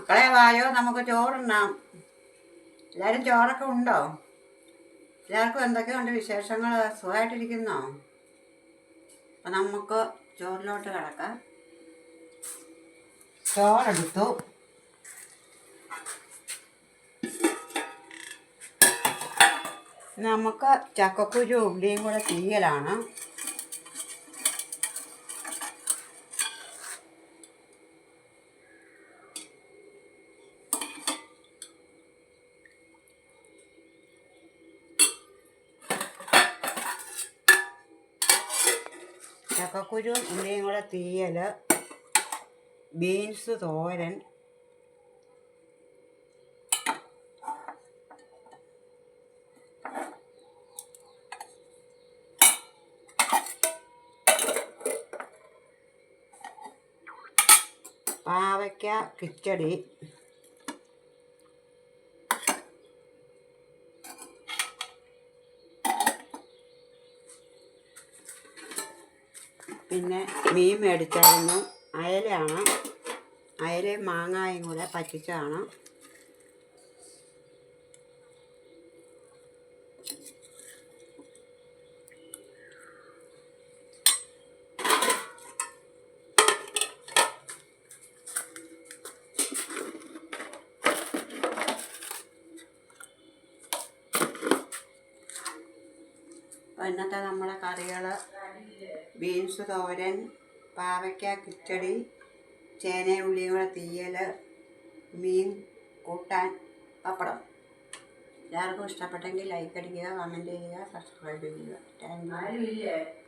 മക്കളെ വായോ, നമുക്ക് ചോറുണ്ണാം. എല്ലാവരും ചോറൊക്കെ ഉണ്ടോ? എല്ലാവർക്കും എന്തൊക്കെയുണ്ട് വിശേഷങ്ങൾ? സുഖമായിട്ടിരിക്കുന്നോ? അപ്പം നമുക്ക് ചോറിലോട്ട് കിടക്കാം. ചോറെടുത്തു. നമുക്ക് ചക്കക്കുരു ഉള്ളിയും കൂടെ തീയലാണ്. ചക്കക്കുരു ഉള്ളിയും കൂടെ തീയൽ, ബീൻസ് തോരൻ, പാവയ്ക്ക കിച്ചടി, പിന്നെ മീൻ മേടിച്ചായിരുന്നു. അയലയാണ്. അയലയും മാങ്ങായും കൂടെ പറ്റിച്ചതാണ്. ഇന്നത്തെ നമ്മളെ കറികൾ: ബീൻസ് തോരൻ, പാവയ്ക്ക കിച്ചടി, ചേന ഉള്ളിയും കൂടെ തീയൽ, മീൻ കൂട്ടാൻ, പപ്പടം. എല്ലാവർക്കും ഇഷ്ടപ്പെട്ടെങ്കിൽ ലൈക്ക് അടിക്കുക, കമൻറ്റ് ചെയ്യുക, സബ്സ്ക്രൈബ് ചെയ്യുക. Thank you.